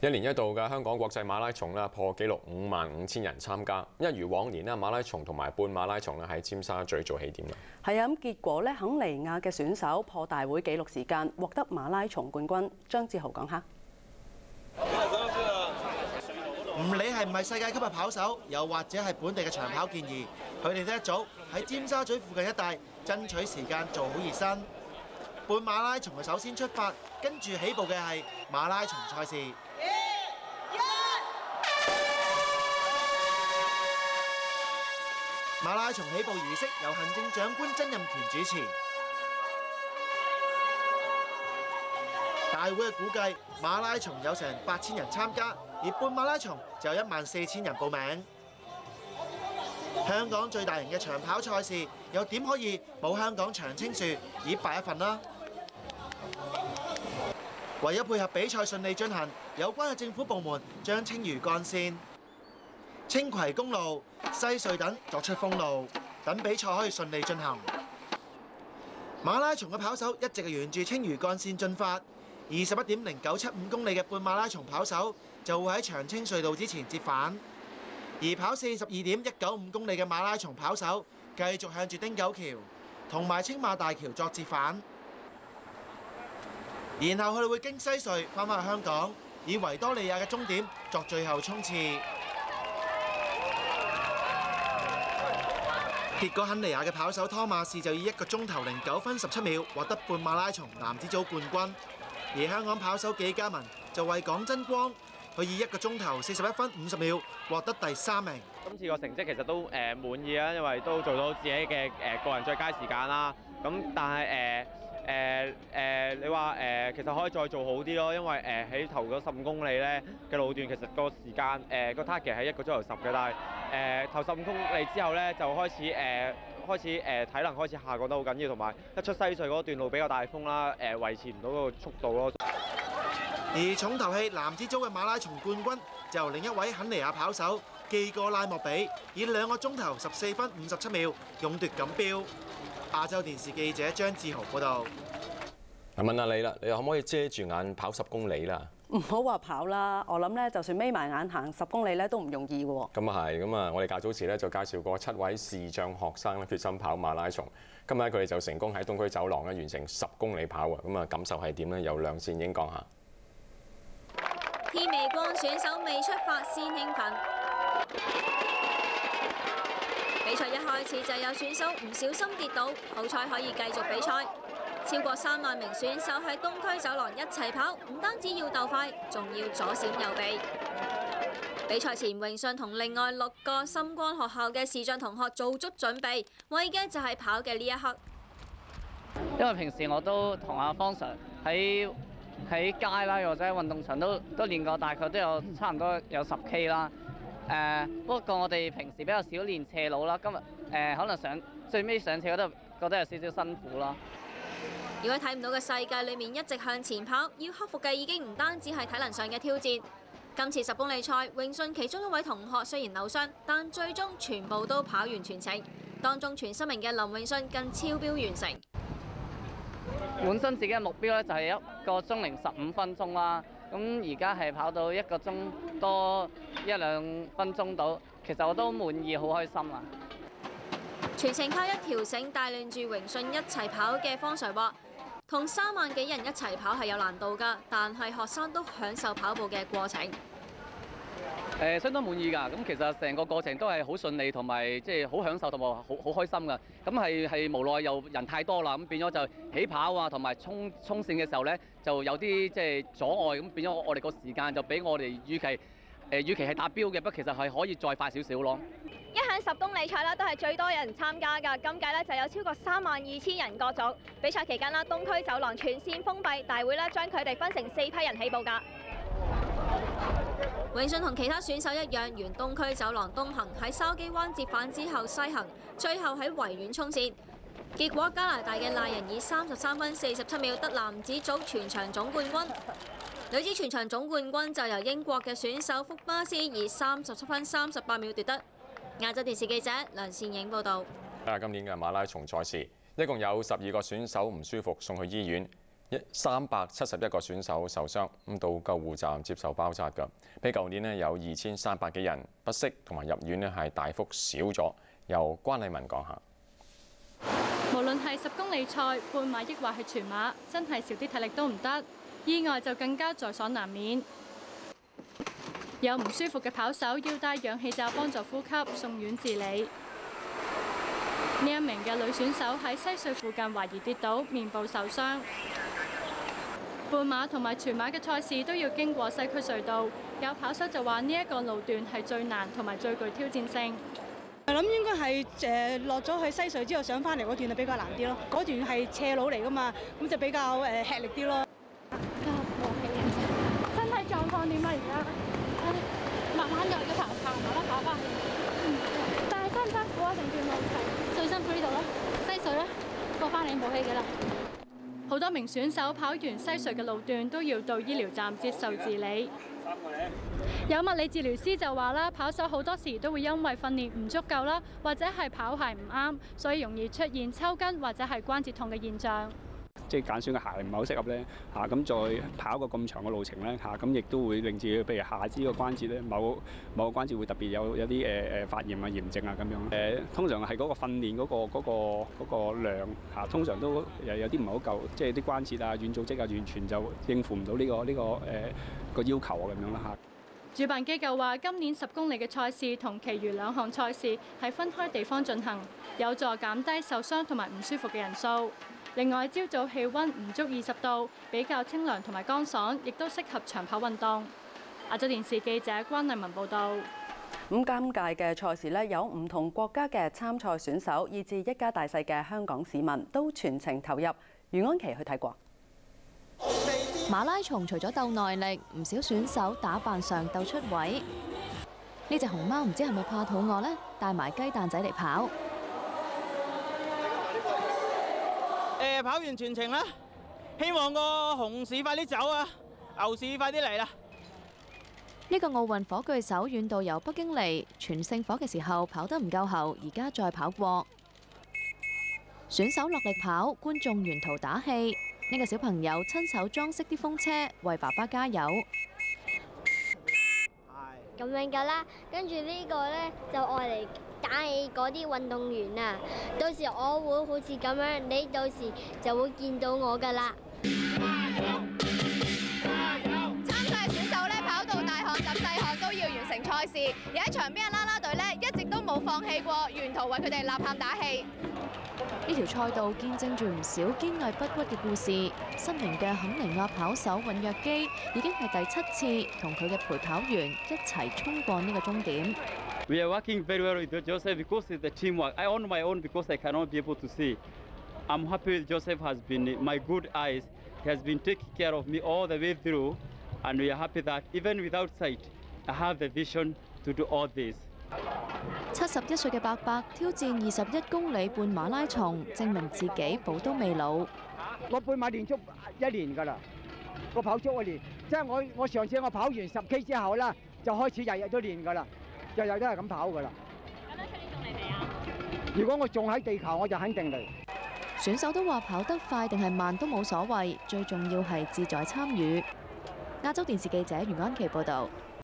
一年一度嘅香港國際馬拉松啦，破紀錄55,000人參加。一如往年啦，馬拉松同埋半馬拉松咧喺尖沙咀做起點啦。係啊，咁結果咧，肯尼亞嘅選手破大會紀錄時間，獲得馬拉松冠軍。張志豪講下。唔理係唔係世界級嘅跑手，又或者係本地嘅長跑健兒，佢哋都一早喺尖沙咀附近一帶爭取時間做好熱身。半馬拉松嘅首先出發，跟住起步嘅係馬拉松賽事。馬拉松起步儀式由行政長官曾蔭權主持。大會嘅估計，馬拉松有成8000人參加，而半馬拉松就有14000人報名。香港最大型嘅長跑賽事，又點可以冇香港長青樹以白一份啦？為咗配合比賽順利進行，有關嘅政府部門將青嶼幹線、青葵公路、西隧等作出封路，等比賽可以順利進行。馬拉松嘅跑手一直係沿住青嶼幹線進發，21.0975公里嘅半馬拉松跑手就會喺長青隧道之前折返，而跑42.195公里嘅馬拉松跑手繼續向住汀九橋同埋青馬大橋作折返，然後佢哋會經西隧返返去香港，以維多利亞嘅終點作最後衝刺。結果肯尼亞嘅跑手湯馬士就以1個鐘頭09分17秒獲得半馬拉松男子組冠軍，而香港跑手紀嘉文就為港爭光，佢以1個鐘頭41分50秒獲得第3名。今次個成績其實都滿意啊，因為都做到自己嘅個人最佳時間啦。咁但係你話其實可以再做好啲咯，因為喺頭嗰15公里咧嘅路段，其實個時間個 target 係1個鐘頭10嘅，但係頭15公里之後咧就開始體能開始下降得好緊要，同埋一出西隧嗰段路比較大風啦，維持唔到個速度咯。而重頭戲男子組嘅馬拉松冠軍就由另一位肯尼亞跑手基哥拉莫比以2個鐘頭14分57秒勇奪錦標。亞洲電視記者張志豪報導。問下你啦，你可唔可以遮住眼跑10公里啦？唔好話跑啦，我諗咧，就算眯埋眼行10公里咧，都唔容易嘅喎。咁啊係，咁啊，我哋較早時咧就介紹過7位視障學生咧決心跑馬拉松，今日佢哋就成功喺東區走廊咧完成10公里跑啊！咁啊，感受係點咧？由梁善英講下。天未光，選手未出發先興奮。比賽一開始就有選手唔小心跌倒，好彩可以繼續比賽。超過3萬名選手喺東區走廊一齊跑，唔單止要鬥快，仲要左閃右避。比賽前，榮信同另外6個深光學校嘅視障同學做足準備，為嘅就係跑嘅呢一刻。因為平時我都同阿方 Sir 喺街啦，或者運動場都練過，大概都有差唔多有10K 啦。不過我哋平時比較少練斜路啦，今日可能最尾上斜嗰度覺得有少少辛苦啦。如果睇唔到嘅世界裏面一直向前跑，要克服嘅已經唔單止係體能上嘅挑戰。今次10公里賽，榮信其中一位同學雖然扭傷，但最終全部都跑完全程。當中全新名嘅林榮信更超標完成。本身自己嘅目標咧就係1個鐘0.15分鐘啦，咁而家係跑到1個鐘多1-2分鐘到，其實我都滿意，好開心啦。全程靠一條繩帶領住榮信一齊跑嘅方 Sir 話，同3萬幾人一齊跑係有難度㗎，但係學生都享受跑步嘅過程。相當滿意㗎，咁其實成個過程都係好順利，同埋即係好享受同埋好開心㗎。咁係無奈又人太多啦，咁變咗就起跑啊，同埋衝線嘅時候咧，就有啲即係阻礙，咁變咗我哋個時間就比我哋預期係達標嘅，不過其實係可以再快少少咯。一向10公里賽啦，都係最多人參加㗎。今屆咧就有超過32,000人各組。比賽期間啦，東區走廊全線封閉，大會咧將佢哋分成4批人起步㗎。榮信同其他選手一樣，沿東區走廊東行，喺筲箕灣折返之後西行，最後喺維園衝線。結果加拿大嘅賴人以33分47秒得男子組全場總冠軍，女子全場總冠軍就由英國嘅選手福巴斯以37分38秒奪得。亞洲電視記者梁善影報導。今年嘅馬拉松賽事，一共有12個選手唔舒服送去醫院。371個選手受傷，咁到救護站接受包紮㗎，比舊年呢有2300幾人不適同埋入院呢係大幅少咗。由關麗文講下。無論係10公里賽、半馬抑或係全馬，真係少啲體力都唔得，意外就更加在所難免。有唔舒服嘅跑手要戴氧氣罩幫助呼吸，送院治理。呢一名嘅女選手喺西隧附近懷疑跌倒，面部受傷。半馬同埋全馬嘅賽事都要經過西區隧道，有跑手就話呢一個路段係最難同埋最具挑戰性。我諗應該係落咗去西隧之後上翻嚟嗰段就比較難啲咯，嗰段係斜路嚟噶嘛，咁就比較吃力啲咯。身體狀況點啊？而家慢慢有行跑翻。但係辛唔辛苦啊？成段路最辛苦呢度咯，西隧咧過翻嚟冇氣嘅啦。好多名選手跑完西隧嘅路段都要到醫療站接受治理。有物理治療師就話啦，跑手好多時都會因為訓練唔足夠啦，或者係跑鞋唔啱，所以容易出現抽筋或者係關節痛嘅現象。即係揀選嘅鞋唔係好適合咧嚇，咁再跑個咁長嘅路程咧嚇，咁亦都會令自己譬如下肢個關節咧，某個關節會特別有啲發炎啊、炎症啊咁樣。通常係嗰個訓練嗰個量嚇，通常都有啲唔係好夠，即係啲關節啊、軟組織啊，完全就應付唔到呢個要求啊咁樣啦嚇。主辦機構話，今年10公里嘅賽事同其餘2項賽事係分開地方進行，有助減低受傷同埋唔舒服嘅人數。另外，朝早氣温唔足20度，比較清涼同埋乾爽，亦都適合長跑運動。亞洲電視記者關麗文報導。今屆嘅賽事呢，有唔同國家嘅參賽選手，以至一家大細嘅香港市民都全程投入。余安琪去睇過。馬拉松除咗鬥耐力，唔少選手打扮上鬥出位。呢隻熊貓唔知係咪怕肚餓呢？帶埋雞蛋仔嚟跑。跑完全程啦，希望個熊市快啲走啊，牛市快啲嚟啦！呢個奧運火炬手遠道由北京嚟，全聖火嘅時候跑得唔夠後，而家再跑過。選手落力跑，觀眾沿途打氣。呢個小朋友親手裝飾啲風車，為爸爸加油。咁樣㗎啦，跟住呢個呢，就愛嚟打氣嗰啲運動員啊，到時我會好似咁樣，你到時就會見到我㗎啦。參賽選手咧跑到大項及細項都要完成賽事，而喺場邊嘅啦啦隊咧一直都冇放棄過，沿途為佢哋吶喊打氣。呢條賽道見證住唔少堅毅不屈嘅故事。新名嘅肯尼亞跑手尹約基已經係第7次同佢嘅陪跑員一齊衝過呢個終點。We are working very well with Joseph because it's the teamwork. I on my own because I cannot be able to see. I'm happy Joseph has been my good eyes. He has been taking care of me all the way through, and we are happy that even without sight, I have the vision to do all this. 71歲嘅伯伯挑戰21公里半馬拉松，證明自己寶刀未老。我半馬練足1年㗎啦，我跑足1年，即係我上次我跑完10K 之後啦，就開始日日都練㗎啦，日日都係咁跑㗎啦。咁樣出年仲嚟未啊？如果我仲喺地球，我就肯定嚟。選手都話跑得快定係慢都冇所謂，最重要係志在參與。亞洲電視記者袁安琪報導。